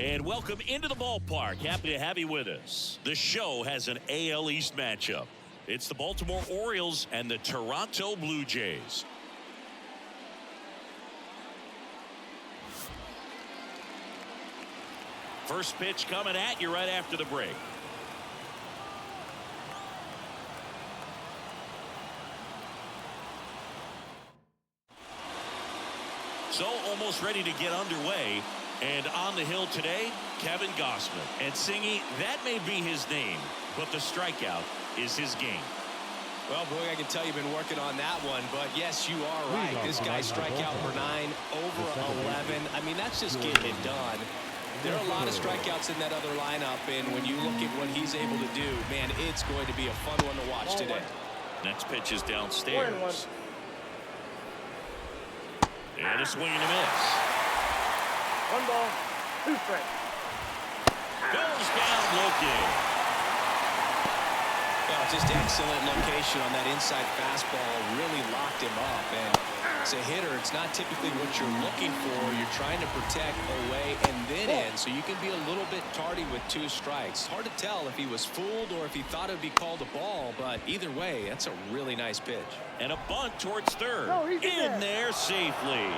And welcome into the ballpark. Happy to have you with us. The show has an AL East matchup. It's the Baltimore Orioles and the Toronto Blue Jays. First pitch coming at you right after the break. So almost ready to get underway. And on the hill today, Kevin Gausman. And Singy, that may be his name, but the strikeout is his game. Well, boy, I can tell you've been working on that one, but yes, you are right. This guy strike out for 9, over 11. I mean, that's just getting it done. There are a lot of strikeouts in that other lineup, and when you look at what he's able to do, man, it's going to be a fun one to watch today. Next pitch is downstairs. And a swing and a miss. 1 ball, 2 strikes. Goes down looking. Well, just excellent location on that inside fastball. Really locked him up. And as a hitter, it's not typically what you're looking for. You're trying to protect away and then in, so you can be a little bit tardy with 2 strikes. Hard to tell if he was fooled or if he thought it would be called a ball, but either way, that's a really nice pitch. And a bunt towards third. In there safely.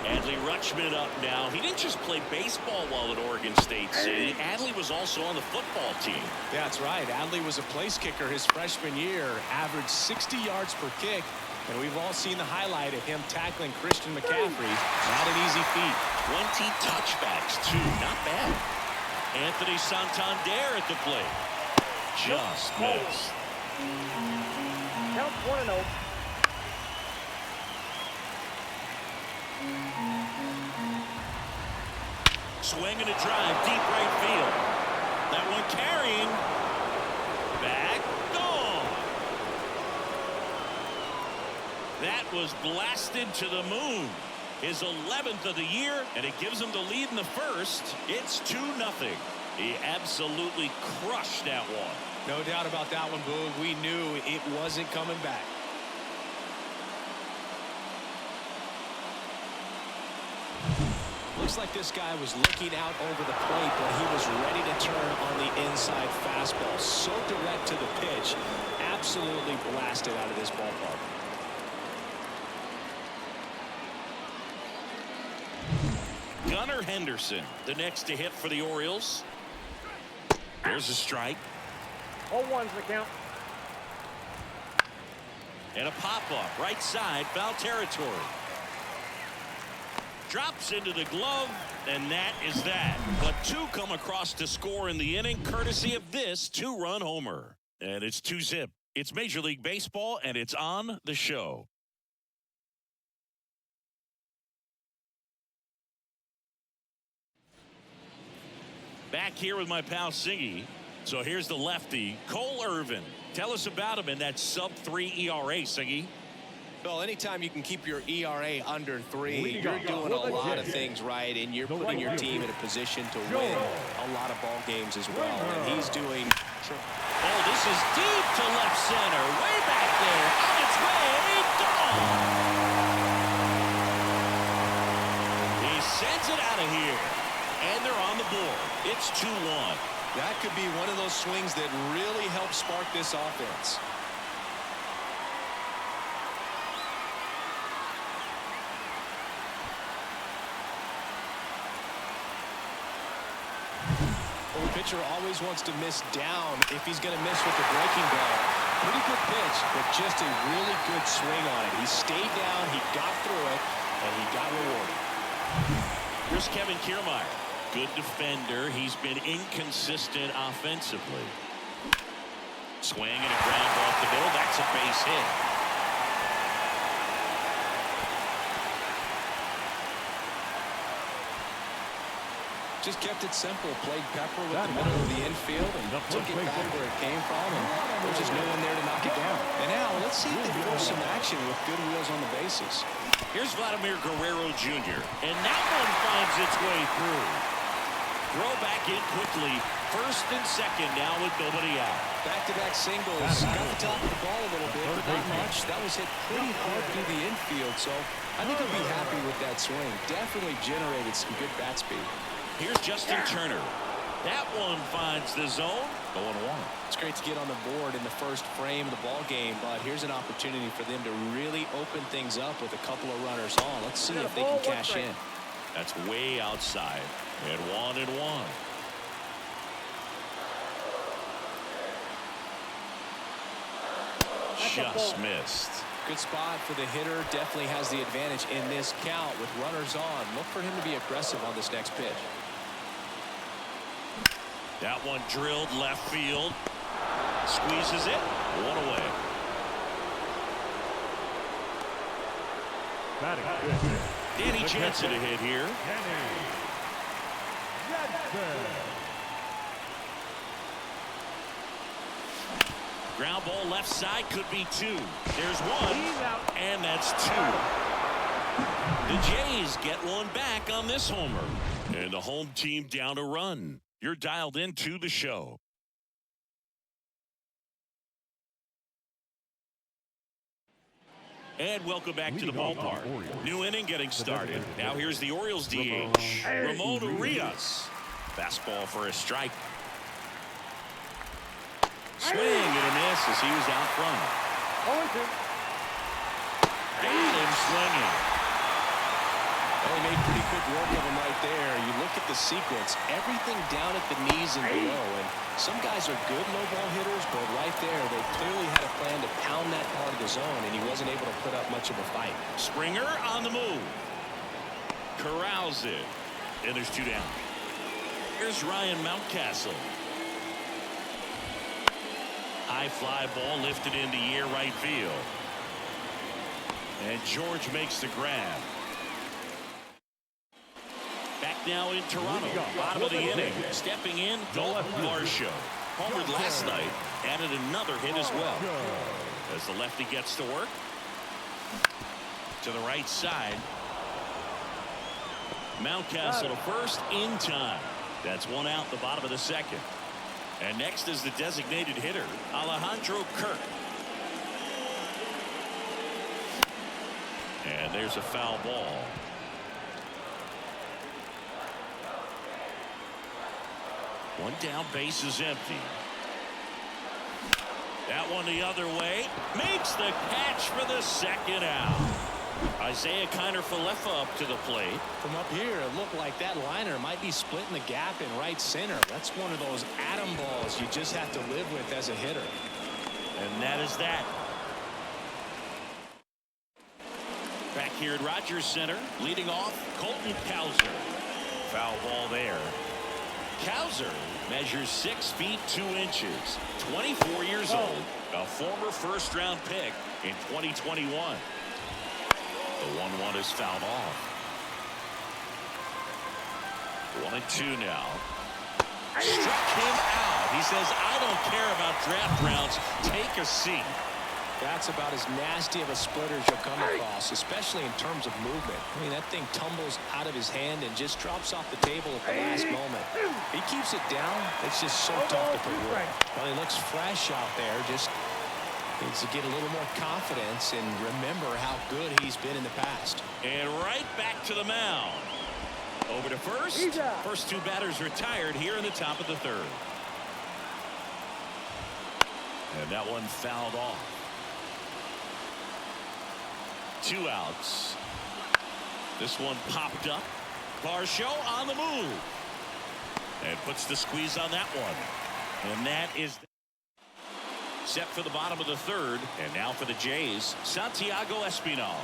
Adley Rutschman up now. He didn't just play baseball while at Oregon State City. Adley was also on the football team. Yeah, that's right. Adley was a place kicker his freshman year, averaged 60 yards per kick, and we've all seen the highlight of him tackling Christian McCaffrey. Not an easy feat. 20 touchbacks, too. Not bad. Anthony Santander at the plate. Just missed. Count 1-0. Swing and a drive, deep right field. That one carrying. Back, gone. That was blasted to the moon. His 11th of the year, and it gives him the lead in the first. It's 2-0. He absolutely crushed that one. No doubt about that one, Boog. We knew it wasn't coming back. Looks like this guy was looking out over the plate, but he was ready to turn on the inside fastball. So direct to the pitch. Absolutely blasted out of this ballpark. Gunnar Henderson, the next to hit for the Orioles. There's a strike. 0-1's the count. And a pop-up, right side, foul territory. Drops into the glove, and that is that. But 2 come across to score in the inning, courtesy of this 2-run homer. And it's 2-zip. It's Major League Baseball, and it's on the show. Back here with my pal Singy. So here's the lefty, Cole Irvin. Tell us about him in that sub-3 ERA, Singy. Well, anytime you can keep your ERA under 3, you're doing a lot of things right, and you're putting your team in a position to win a lot of ball games as well. And he's doing... Oh, this is deep to left center. Way back there. On its way. Gone. He sends it out of here. And they're on the board. It's 2-1. That could be one of those swings that really help spark this offense. The pitcher always wants to miss down if he's going to miss with the breaking ball. Pretty good pitch, but just a really good swing on it. He stayed down, he got through it, and he got rewarded. Here's Kevin Kiermaier. Good defender. He's been inconsistent offensively. Swing and a ground off the middle. That's a base hit. Just kept it simple. Played pepper with the middle of the infield and took it back where it came from. And there's just no one there to knock it down. And now let's see if they force some action with good wheels on the bases. Here's Vladimir Guerrero Jr. And that one finds its way through. Throw back in quickly. First and second now with nobody out. Back-to-back singles. Got the top of the ball a little bit, but not much. That was hit pretty hard through the infield, so I think he'll be happy with that swing. Definitely generated some good bat speed. Here's Justin Turner. That one finds the zone. 0-1. It's great to get on the board in the first frame of the ball game, but here's an opportunity for them to really open things up with a couple of runners on. Let's see if they can cash in. That's way outside. And 1-1. Just missed. Good spot for the hitter. Definitely has the advantage in this count with runners on. Look for him to be aggressive on this next pitch. That one drilled left field. Squeezes it. One away. Danny Jansen to hit here. Ground ball left side, could be two. There's one, and that's two. The Jays get one back on this homer. And the home team down a run. You're dialed into the show. And welcome back to the ballpark. New inning getting started. Now here's the Orioles DH, Ramon Urias. Fastball for a strike. Swing and a miss as he was out front. Got him swinging. Well, he made pretty good work of him right there. You look at the sequence, everything down at the knees and below. And some guys are good low ball hitters, but right there, they clearly had a plan to pound that part of the zone, and he wasn't able to put up much of a fight. Springer on the move. Corrals it. And there's two down. Here's Ryan Mountcastle. High fly ball lifted into the air right field. And George makes the grab. Back now in Toronto. Bottom of the inning. Stepping in, Dalton Varsho. Homered last night. Added another hit as well. As the lefty gets to work. To the right side. Mountcastle to first in time. That's one out the bottom of the second. And next is the designated hitter, Alejandro Kirk. And there's a foul ball. One down, base is empty. That one the other way. Makes the catch for the second out. Isaiah Kiner-Falefa up to the plate. From up here, it looked like that liner might be splitting the gap in right center. That's one of those atom balls you just have to live with as a hitter. And that is that. Back here at Rogers Center, leading off, Colton Cowser. Foul ball there. Cowser measures 6 feet 2 inches, 24 years old, a former first-round pick in 2021. The 1-1 is fouled off. 1-2 now. Struck him out. He says, I don't care about draft rounds. Take a seat. That's about as nasty of a splitter as you'll come across, especially in terms of movement. I mean, that thing tumbles out of his hand and just drops off the table at the last moment. He keeps it down. It's just so tough to put wood. Well, he looks fresh out there. Just needs to get a little more confidence and remember how good he's been in the past. And right back to the mound. Over to first. First two batters retired here in the top of the third. And that one fouled off. 2 outs. This one popped up. Varsho on the move. And puts the squeeze on that one. And that is set for the bottom of the third. And now for the Jays, Santiago Espinal.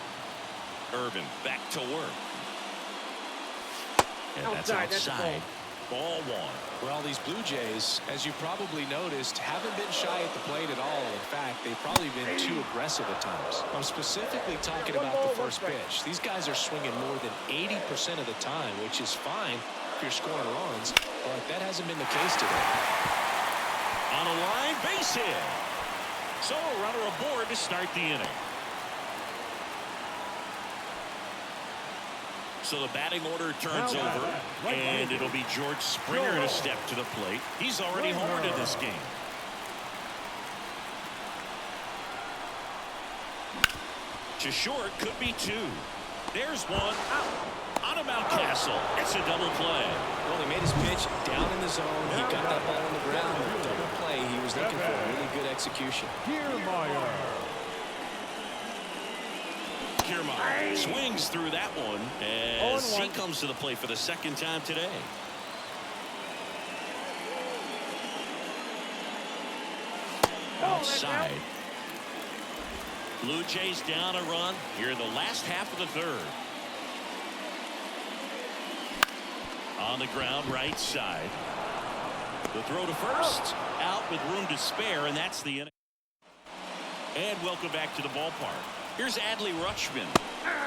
Irvin back to work. And that's outside. Ball 1. Well, these Blue Jays, as you probably noticed, haven't been shy at the plate at all. In fact, they've probably been too aggressive at times. I'm specifically talking about the first pitch. These guys are swinging more than 80% of the time, which is fine if you're scoring runs, but that hasn't been the case today. On a line, base hit. So a runner aboard to start the inning. So the batting order turns over, and it'll be George Springer to step to the plate. He's already homered in this game. To short, could be two. There's one. On a Mountcastle. It's a double play. Well, he made his pitch down in the zone. He got that ball on the ground. The double play he was looking for. Really good execution. Kiermaier swings through that one as he comes to the plate for the second time today. Outside. Blue Jays down a run here in the last half of the third. On the ground, right side. The throw to first. Out with room to spare, and that's the inning. And welcome back to the ballpark. Here's Adley Rutschman.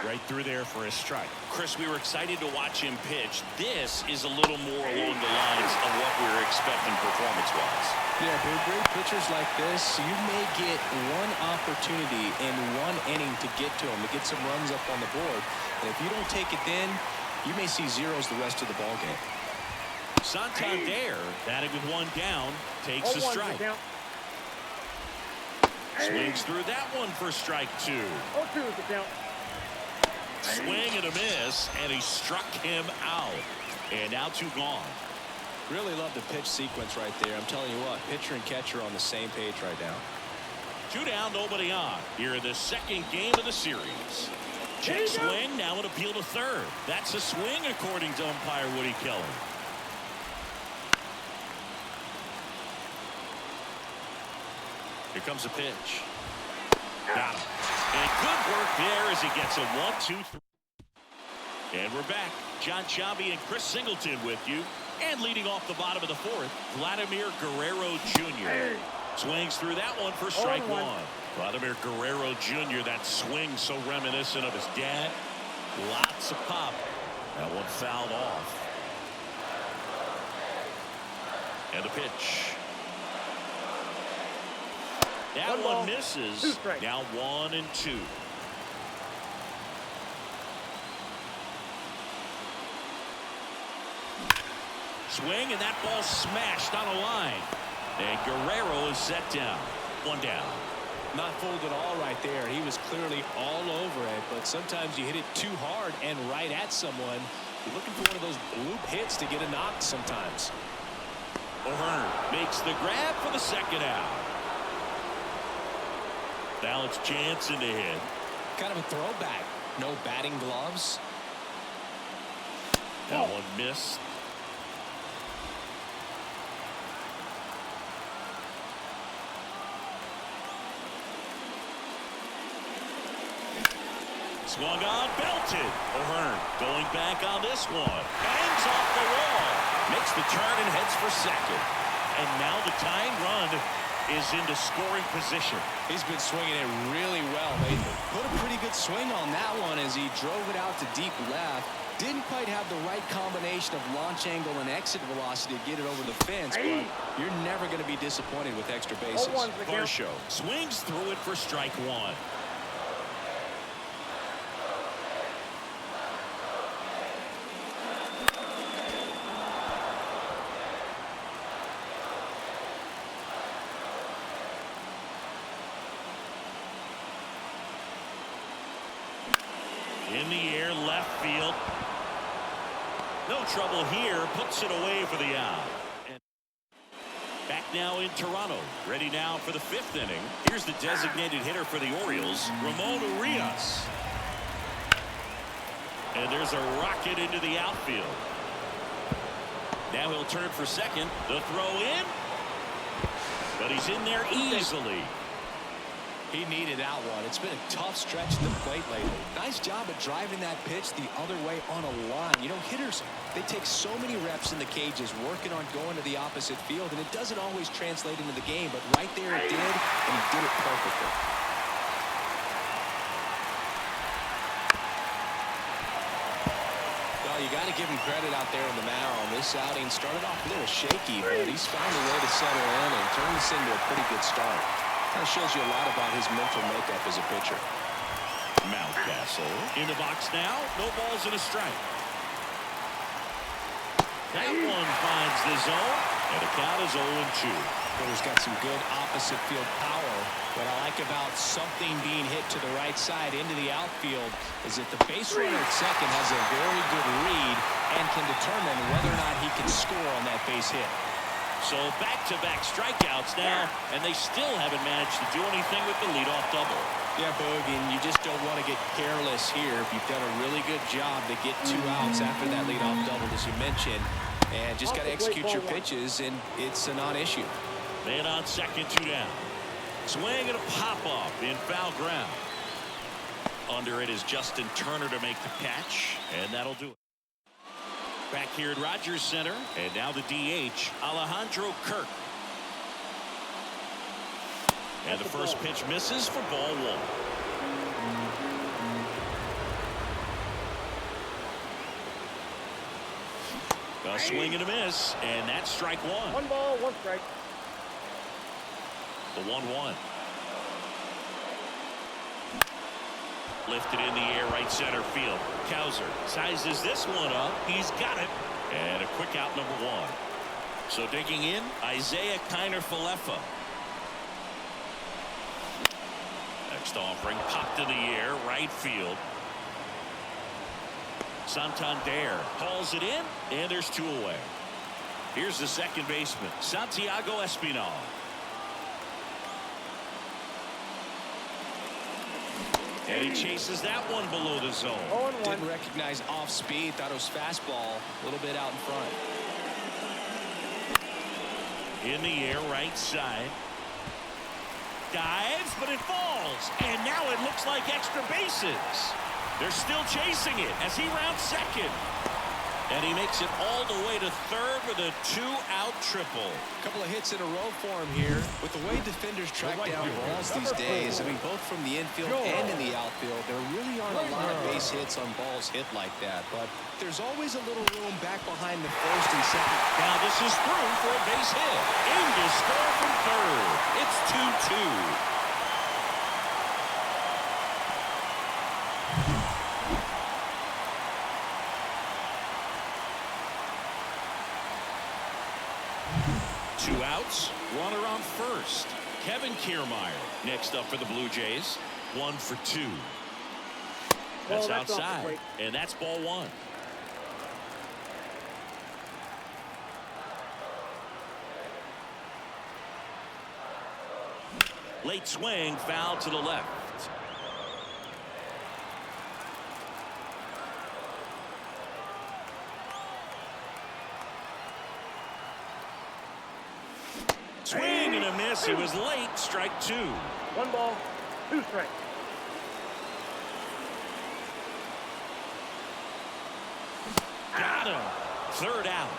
Right through there for a strike. Chris, we were excited to watch him pitch. This is a little more along the lines of what we were expecting performance-wise. Yeah, for great pitchers like this, you may get one opportunity in one inning to get to him, to get some runs up on the board. And if you don't take it then, you may see zeros the rest of the ball game. Santander, batting with one down, takes a strike. Swings through that one for strike two. 0-2 is the count. Swing and a miss, and he struck him out. And now two gone. Really love the pitch sequence right there. I'm telling you what, pitcher and catcher on the same page right now. Two down, nobody on. Here in the second game of the series. Check swing, now an appeal to third. That's a swing according to umpire Woody Kelly. Here comes a pitch. Got him. And good work there as he gets a 1-2-3. And we're back. John Chambi and Chris Singleton with you. And leading off the bottom of the fourth, Vladimir Guerrero Jr. Swings through that one for strike one. Vladimir Guerrero Jr., that swing so reminiscent of his dad. Lots of pop. That one fouled off. And the pitch. That one misses. Now 1-2. Swing, and that ball smashed on a line. And Guerrero is set down. One down. Not fooled at all right there. He was clearly all over it, but sometimes you hit it too hard and right at someone. You're looking for one of those bloop hits to get a knock sometimes. O'Hearn makes the grab for the second out. Now it's Jansen to hit. Kind of a throwback. No batting gloves. That one missed. Swung on, belted. O'Hearn going back on this one. Bangs off the wall. Makes the turn and heads for second. And now the tying run is into scoring position. He's been swinging it really well lately. Put a pretty good swing on that one as he drove it out to deep left. Didn't quite have the right combination of launch angle and exit velocity to get it over the fence, but you're never going to be disappointed with extra bases. Varsho swings through it for strike one. In the air, left field. No trouble here. Puts it away for the out. And back now in Toronto. Ready now for the fifth inning. Here's the designated hitter for the Orioles, Ramon Urias. And there's a rocket into the outfield. Now he'll turn for second. The throw in. But he's in there easily. He needed that one. It's been a tough stretch at the plate lately. Nice job at driving that pitch the other way on a line. You know, hitters, they take so many reps in the cages working on going to the opposite field, and it doesn't always translate into the game, but right there it did, and he did it perfectly. Well, you got to give him credit out there in the mound. This outing started off a little shaky, but he's found a way to settle in and turn this into a pretty good start. That shows you a lot about his mental makeup as a pitcher. Mountcastle in the box now. No balls and a strike. That one finds the zone, and the count is 0-2. He's got some good opposite field power. What I like about something being hit to the right side into the outfield is that the base runner at second has a very good read and can determine whether or not he can score on that base hit. So back-to-back strikeouts now, and they still haven't managed to do anything with the leadoff double. Yeah, Boog, and you just don't want to get careless here. You've done a really good job to get 2 outs after that leadoff double, as you mentioned, and just got to execute your pitches, and it's a non-issue. Man on second, 2 down. Swing and a pop-up in foul ground. Under it is Justin Turner to make the catch, and that'll do it. Back here at Rogers Center, and now the DH, Alejandro Kirk. And the first pitch misses for ball 1. A swing and a miss, and that's strike 1. 1 ball, 1 strike. The 1-1. Lifted in the air, right center field. Kowser sizes this one up. He's got it. And a quick out, number 1. So digging in, Isaiah Kiner-Falefa. Next offering, popped in the air, right field. Santander hauls it in, and there's 2 away. Here's the second baseman, Santiago Espinal. And he chases that one below the zone. Didn't recognize off speed. Thought it was fastball. A little bit out in front. In the air, right side. Dives, but it falls. And now it looks like extra bases. They're still chasing it as he rounds second. And he makes it all the way to third with a 2-out triple. A couple of hits in a row for him here. With the way defenders track down balls these days, I mean, both from the infield and in the outfield, there really aren't a lot of base hits on balls hit like that. But there's always a little room back behind the first and second. Now this is through for a base hit. In to score from third. It's 2-2. Two outs, runner on first. Kevin Kiermaier next up for the Blue Jays. 1 for 2. That's outside, and that's ball 1. Late swing, foul to the left. Swing and a miss. He was late. Strike 2. 1 ball, 2 strikes. Got him. Third out.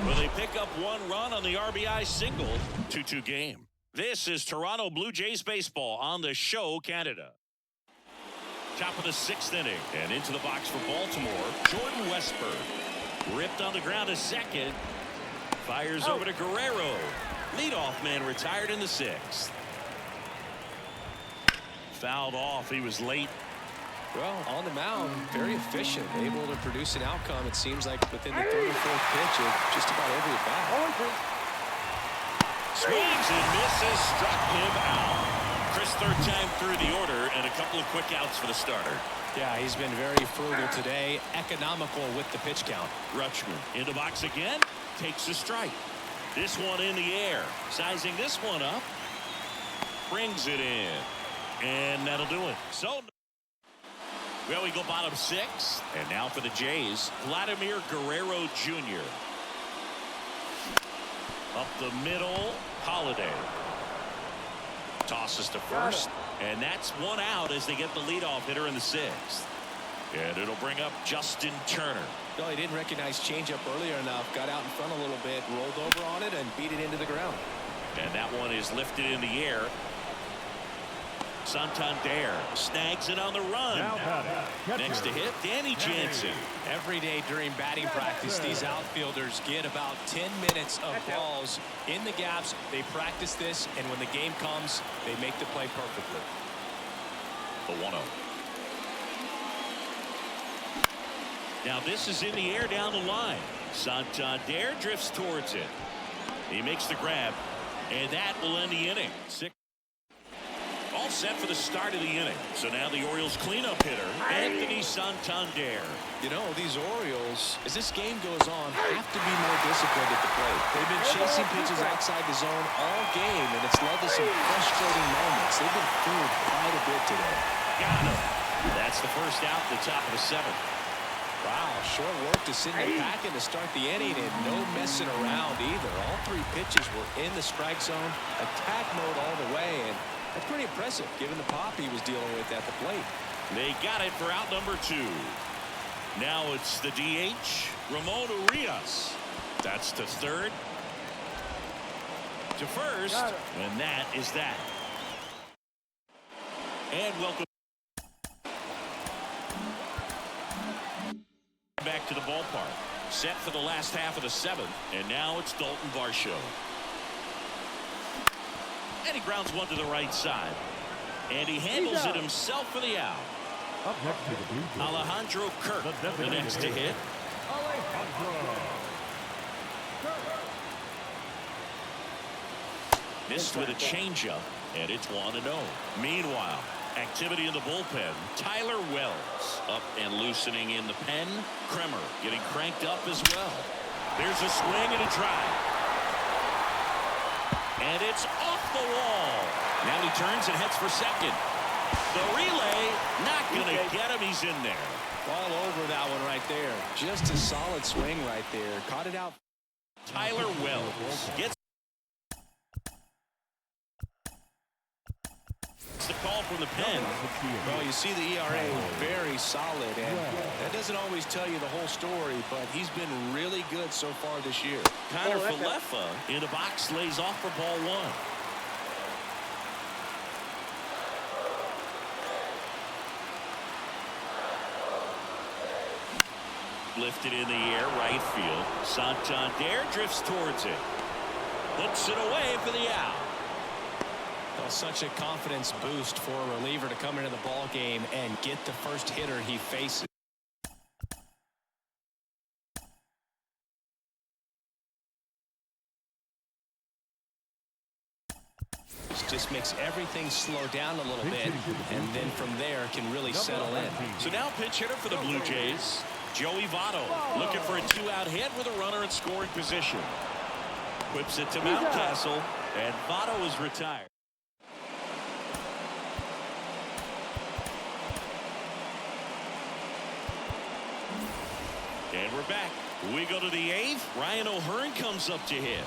Well, they pick up 1 run on the RBI single. 2-2 game. This is Toronto Blue Jays baseball on the Show Canada. Top of the 6th inning, and into the box for Baltimore, Jordan Westburg. Ripped on the ground to second. Fires over to Guerrero. Leadoff man retired in the 6th. Fouled off. He was late. Well, on the mound, very efficient, able to produce an outcome, it seems like, within the 3rd or 4th pitch of just about every at bat. Swings and misses, struck him out. Chris, 3rd time through the order, and a couple of quick outs for the starter. Yeah, he's been very frugal today, economical with the pitch count. Rutschman in the box again, takes a strike. This one in the air, sizing this one up, brings it in, and that'll do it. So, well, we go bottom 6, and now for the Jays, Vladimir Guerrero Jr. Up the middle, Holiday. Tosses to first, and that's 1 out as they get the leadoff hitter in the 6th. And it'll bring up Justin Turner. No, he didn't recognize changeup earlier enough, got out in front a little bit, rolled over on it, and beat it into the ground. And that one is lifted in the air. Santander snags it on the run. Next to hit, Danny Jansen. Every day during batting practice, these outfielders get about 10 minutes of balls in the gaps. They practice this, and when the game comes, they make the play perfectly. The 1-0. Now this is in the air down the line. Santander drifts towards it. He makes the grab, and that will end the inning. All set for the start of the inning. So now the Orioles cleanup hitter, Anthony Santander. You know, these Orioles, as this game goes on, have to be more disciplined at the plate. They've been chasing pitches outside the zone all game, and it's led to some frustrating moments. They've been fooled quite a bit today. Got him. That's the first out at the top of the 7th. Wow, short work to send the pack in to start the inning, and no messing around either. All 3 pitches were in the strike zone, attack mode all the way, and that's pretty impressive given the pop he was dealing with at the plate. They got it for out number 2. Now it's the DH, Ramon Urias. That's to third. To first, and that is that. And welcome back to the ballpark. Set for the last half of the 7th, and now it's Dalton Varsho. And he grounds one to the right side. And he handles it himself for the out. Up next to the Blue Jays, Alejandro Kirk, the next to hit. Missed with a changeup, and it's 1-0. Meanwhile, activity in the bullpen. Tyler Wells up and loosening in the pen. Kremer getting cranked up as well. There's a swing and a drive. And it's off the wall. Now he turns and heads for second. The relay, not going to get him. He's in there. All over that one right there. Just a solid swing right there. Caught it out. Tyler Wells gets the call from the pen. Well, you see the ERA very solid, and that doesn't always tell you the whole story, but he's been really good so far this year. Connor Falefa in the box lays off for ball 1. Lifted in the air, right field. Santander drifts towards it. Puts it away for the out. Well, such a confidence boost for a reliever to come into the ball game and get the first hitter he faces. Just makes everything slow down a little bit, and then from there can really settle in. So now pinch hitter for the Blue Jays, Joey Votto, looking for a 2-out hit with a runner in scoring position. Whips it to Mountcastle, and Votto is retired. And we're back. We go to the 8th. Ryan O'Hearn comes up to hit.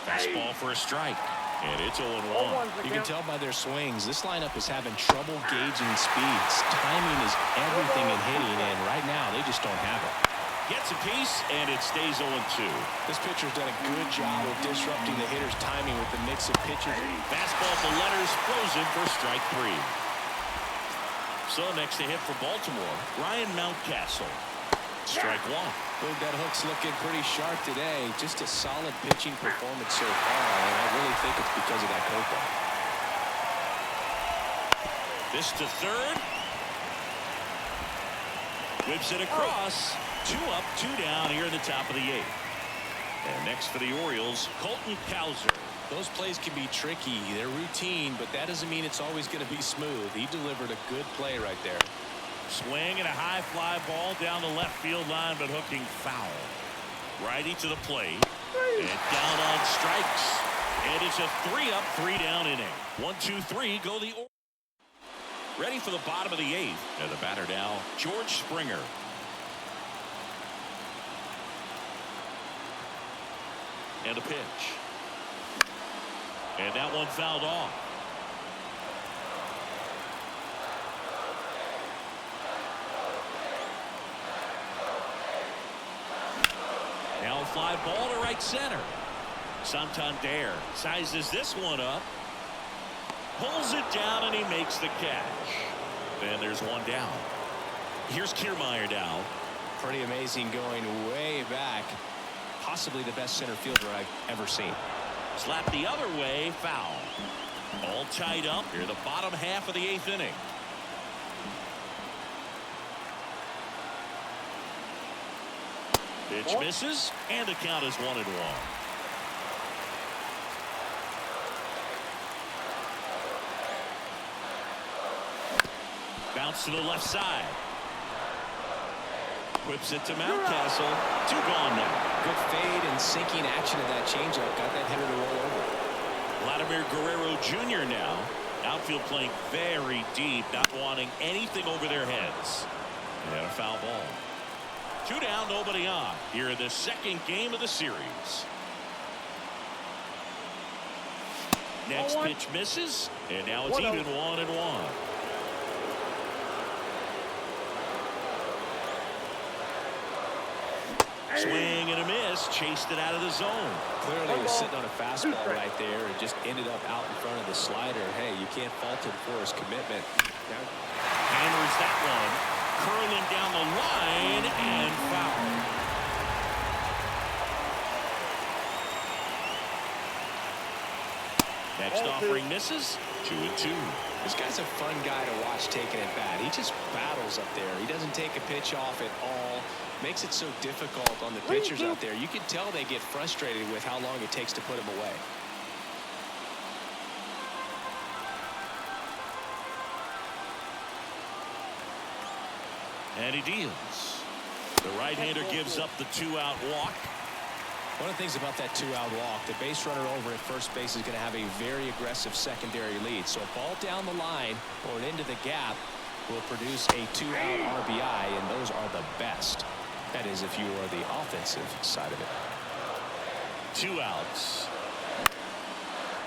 Fastball for a strike. And it's 0-1. You can tell by their swings, this lineup is having trouble gauging speeds. Timing is everything in hitting, and right now they just don't have it. Gets a piece, and it stays 0-2. This pitcher's done a good job of disrupting the hitter's timing with the mix of pitches. Fastball to Letters, frozen for strike 3. So next to hit for Baltimore, Ryan Mountcastle. Strike 1. Boog, that hook's looking pretty sharp today. Just a solid pitching performance so far, and I really think it's because of that curveball. This to third. Whips it across. 2 up, 2 down here in the top of the 8th. And next for the Orioles, Colton Cowser. Those plays can be tricky. They're routine, but that doesn't mean it's always going to be smooth. He delivered a good play right there. Swing and a high fly ball down the left field line, but hooking foul. Righty to the plate. And down on strikes. And it's a 3-up, 3-down inning. 1, 2, 3, go the Orioles. Ready for the bottom of the 8th. And the batter now, George Springer. And a pitch. And that one fouled off. Now a fly ball to right center. Santander sizes this one up. Pulls it down, and he makes the catch. And there's one down. Here's Kiermaier down. Pretty amazing, going way back. Possibly the best center fielder I've ever seen. Slap the other way, foul. All tied up here, the bottom half of the 8th inning. Pitch misses, and the count is 1-1. Bounce to the left side. Whips it to Mountcastle. 2 gone now. Good fade and sinking action of that changeup. Got that hitter to roll over. Vladimir Guerrero Jr. now. Outfield playing very deep, not wanting anything over their heads. And a foul ball. 2 down, nobody on. Here in the second game of the series. Next pitch misses, and now it's even 1-1. Swing and a miss, chased it out of the zone. Clearly he was sitting on a fastball right there and just ended up out in front of the slider. Hey, you can't fault him for his commitment. Hammers that one, curling down the line, and foul. Next offering misses. 2-2. This guy's a fun guy to watch taking at bat. He just battles up there. He doesn't take a pitch off at all. Makes it so difficult on the pitchers out there. You can tell they get frustrated with how long it takes to put him away. And he deals. The right-hander gives up the 2-out walk. One of the things about that 2-out walk, the base runner over at first base is going to have a very aggressive secondary lead. So a ball down the line or into the gap will produce a 2-out RBI, and those are the best. That is if you are the offensive side of it. 2 outs.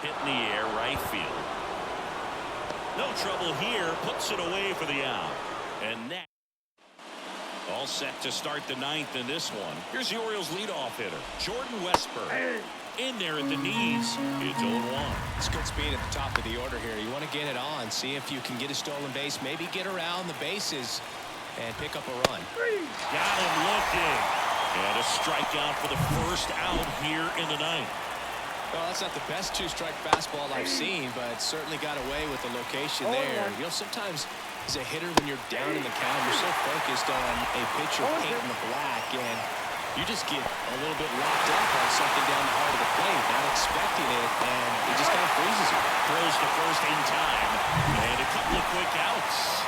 Hit in the air, right field. No trouble here. Puts it away for the out. And that. All set to start the 9th in this one. Here's the Orioles leadoff hitter, Jordan Westburg. In there at the knees. It's 0-1. It's good speed at the top of the order here. You want to get it on, see if you can get a stolen base, maybe get around the bases and pick up a run. Got him looking. And a strikeout for the first out here in the 9th. Well, that's not the best 2-strike fastball I've seen, but certainly got away with the location there. You know, sometimes as a hitter, when you're down in the count, you're so focused on a pitcher painting the black, and you just get a little bit locked up on something down the heart of the plate, not expecting it, and it just kind of freezes you. Throws to first in time, and a couple of quick outs.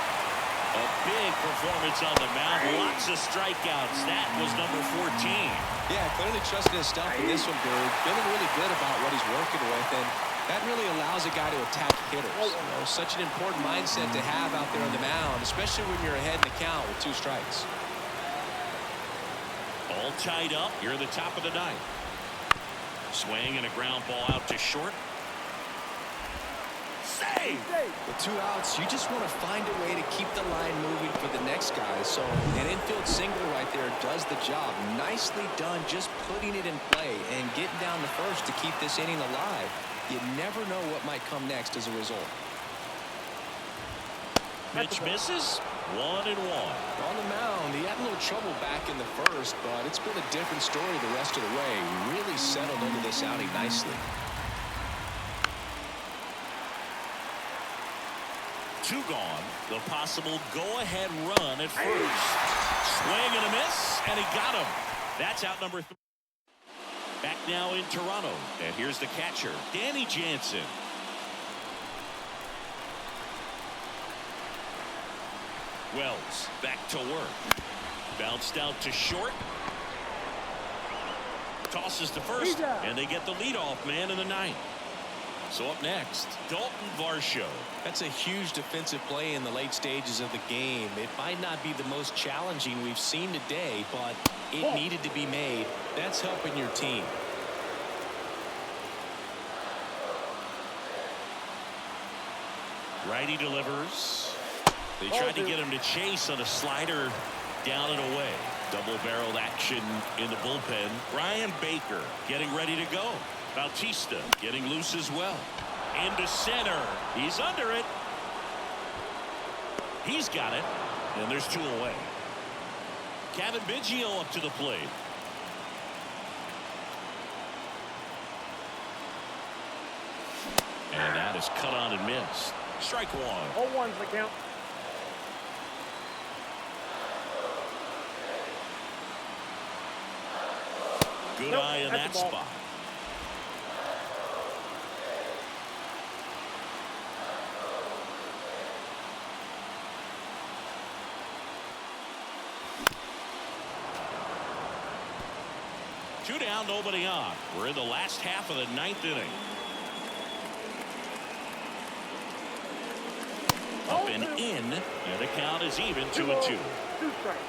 A big performance on the mound. Lots of strikeouts. That was number 14. Yeah, clearly trusting his stuff in this one, Bird. Feeling really good about what he's working with, and that really allows a guy to attack hitters. You know, such an important mindset to have out there on the mound, especially when you're ahead in the count with 2 strikes. All tied up here in the top of the 9th. Swing and a ground ball out to short. Save! With 2 outs, you just want to find a way to keep the line moving for the next guy. So an infield single right there does the job. Nicely done, just putting it in play and getting down to first to keep this inning alive. You never know what might come next as a result. Pitch misses. 1-1. On the mound, he had a little trouble back in the first, but it's been a different story the rest of the way. Really settled into this outing nicely. 2 gone. The possible go-ahead run at first. Swing and a miss, and he got him. That's out number 3. Back now in Toronto, and here's the catcher, Danny Jansen. Wells back to work. Bounced out to short. Tosses to first, and they get the leadoff man in the 9th. So up next, Dalton Varsho. That's a huge defensive play in the late stages of the game. It might not be the most challenging we've seen today, but it needed to be made. That's helping your team. Righty delivers. They tried to get him to chase on a slider down and away. Double-barreled action in the bullpen. Brian Baker getting ready to go. Bautista getting loose as well. Into center. He's under it. He's got it. And there's 2 away. Kevin Biggio up to the plate. And that is cut on and missed. Strike 1. 0-1's the count. Good Nope, eye in that's that the ball. spot. Two down, nobody on. We're in the last half of the ninth inning. Up and in, and the count is even 2-2. 2 strikes.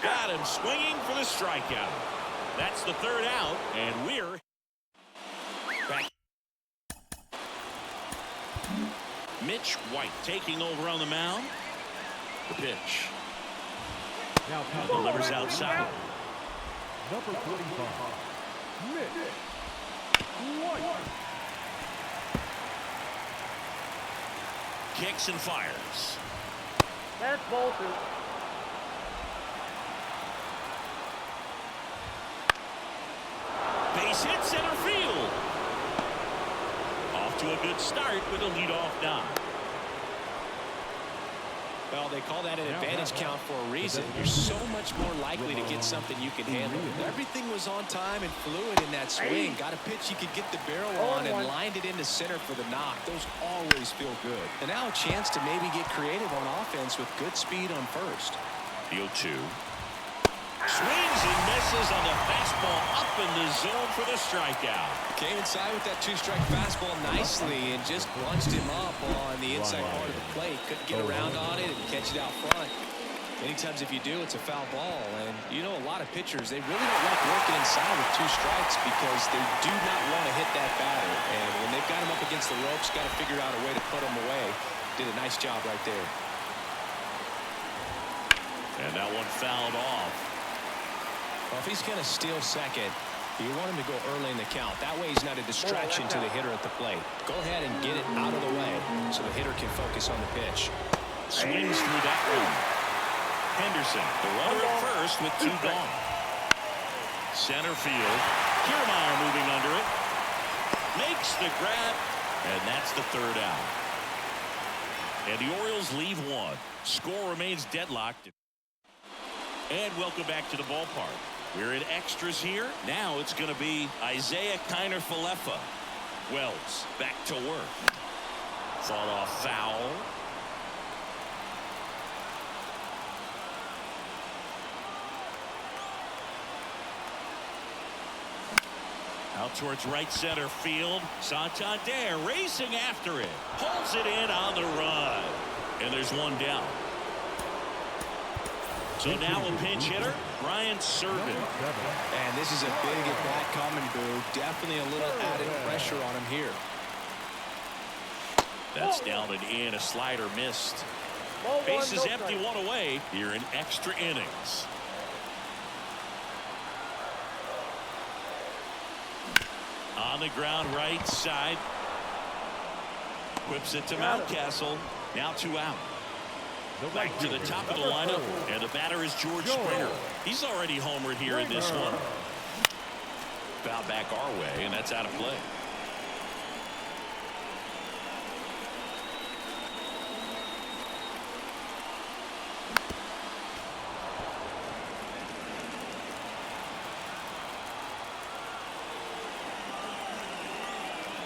Got him swinging for the strikeout. That's the third out, and we're back. Mitch White taking over on the mound. The pitch. Now And delivers outside. number 45, Mitch White. Kicks and fires. That's ball 2. Base hit center field. Off to a good start with a leadoff knock. Well, they call that an advantage count for a reason. You're so much more likely to get something you can handle. Everything was on time and fluid in that swing. Got a pitch you could get the barrel on and lined it into center for the knock. Those always feel good. And now a chance to maybe get creative on offense with good speed on first. The 0-2. Swings and misses on the fastball up in the zone for the strikeout. Came inside with that 2-strike fastball nicely and just bunched him up on the inside part of the plate. Couldn't get around on it and catch it out front. Many times if you do, it's a foul ball. And you know, a lot of pitchers, they really don't like working inside with 2 strikes because they do not want to hit that batter. And when they've got him up against the ropes, got to figure out a way to put him away. Did a nice job right there. And that one fouled off. Well, if he's going to steal second, you want him to go early in the count. That way he's not a distraction to the hitter at the plate. Go ahead and get it out of the way so the hitter can focus on the pitch. Swings through that one. Henderson, the runner at first with 2 gone. Center field. Kiermaier moving under it. Makes the grab, and that's the third out. And the Orioles leave 1. Score remains deadlocked. And welcome back to the ballpark. We're in extras here. Now it's going to be Isaiah Kiner-Falefa. Wells back to work. Fought off foul. Out towards right center field. Santander racing after it. Pulls it in on the run. And there's 1 down. So now a pinch hitter, Brian Serven. And this is a big at-bat coming, Boo. Definitely a little added pressure on him here. That's down and in. A slider missed. Ball 1, Base is no empty, strike. 1 away here in extra innings. On the ground right side. Whips it to Mountcastle. Now 2 out. Back to the top of the lineup, and the batter is George Springer. He's already homered here in this one. Foul back our way, and that's out of play.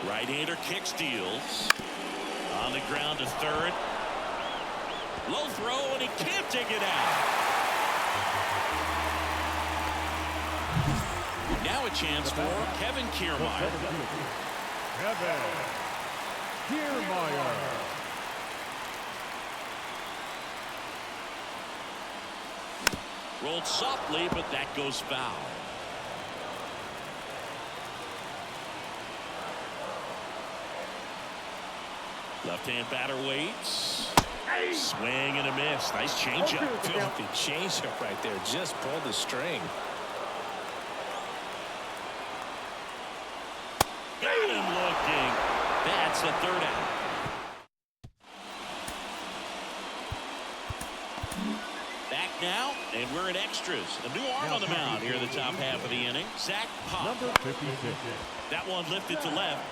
Right-hander kick steals. On the ground to third. Low throw, and he can't dig it out. Now a chance for Kevin Kiermaier. Kevin Kiermaier. Rolled softly, but that goes foul. Left-hand batter waits. Swing and a miss. Nice changeup. Filthy changeup right there. Just pulled the string. Got him looking. That's the third out. Back now, and we're in extras. A new arm on the mound here in the top half of the inning. Zach Pop. Number 56. That one lifted to left.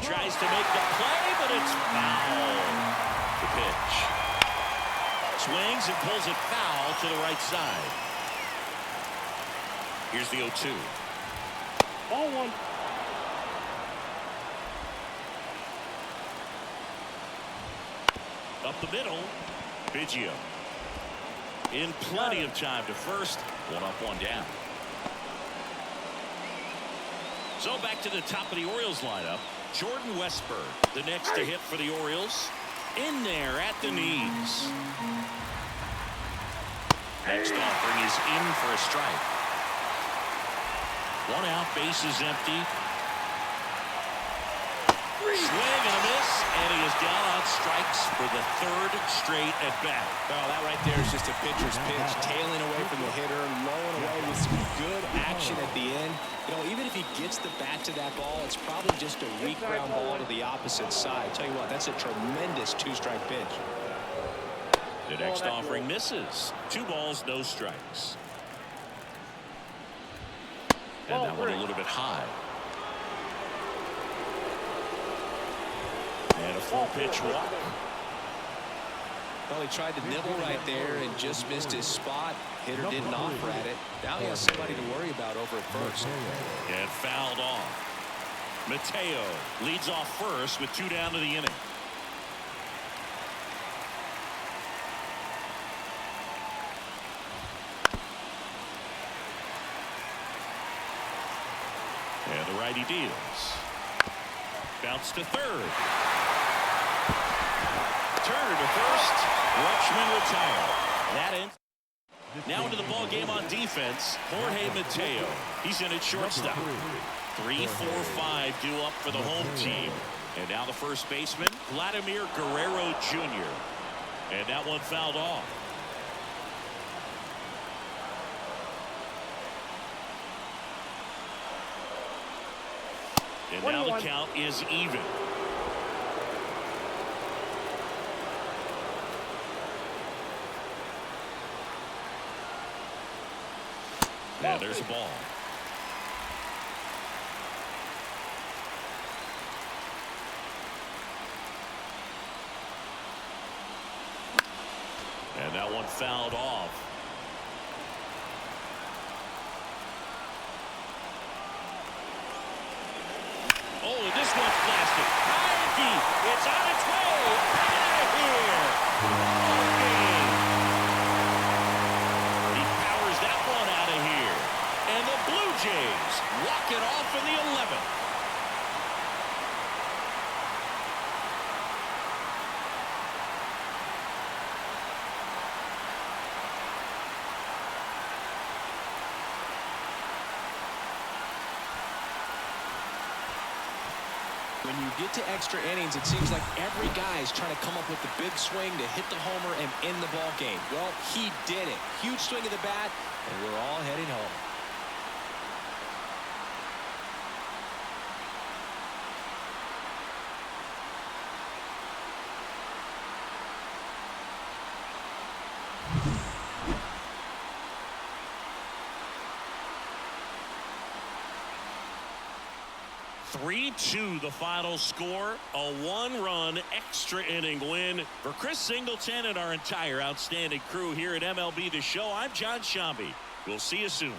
Tries to make the play, but it's foul. The pitch. Swings and pulls it foul to the right side. Here's the 0-2. Ball one. Up the middle. Biggio. In plenty of time to first. One up, one down. So back to the top of the Orioles lineup. Jordan Westburg, the next to hit for the Orioles. In there at the knees. Next offering is in for a strike. One out, bases empty. Swing and a miss, and he is down on strikes for the third straight at bat. Oh, that right there is just a pitcher's pitch, tailing away from the hitter, lowing away with some good action at the end. You know, even if he gets the bat to that ball, it's probably just a weak ground ball to the opposite side. Tell you what, that's a tremendous two-strike pitch. The next offering misses. 2 balls, no strikes. And that one a little bit high. And a full pitch walk. Well, he tried to nibble right there and just missed his spot. Hitter didn't offer at it. Now he has somebody to worry about over at first. And fouled off. Mateo leads off first with 2 down to the inning. And the righty deals. Bounce to third. Turner to first. Rutschman retired. That ends. Now into the ball game on defense. Jorge Mateo. He's in at shortstop. 3, 4, 5 due up for the home team. And now the first baseman, Vladimir Guerrero Jr. And that one fouled off. And now the count is even. And there's a ball. And that one fouled off. Oh, and this one's blasted. High deep. It's on its way. Out of here. He powers that one out of here. And the Blue Jays walk it off in the 11th. When you get to extra innings, it seems like every guy is trying to come up with the big swing to hit the homer and end the ball game. Well, he did it. Huge swing of the bat, and we're all heading home. (3-2) the final score. A 1-run extra inning win for Chris Singleton and our entire outstanding crew here at MLB The Show. I'm John Shambi. We'll see you soon.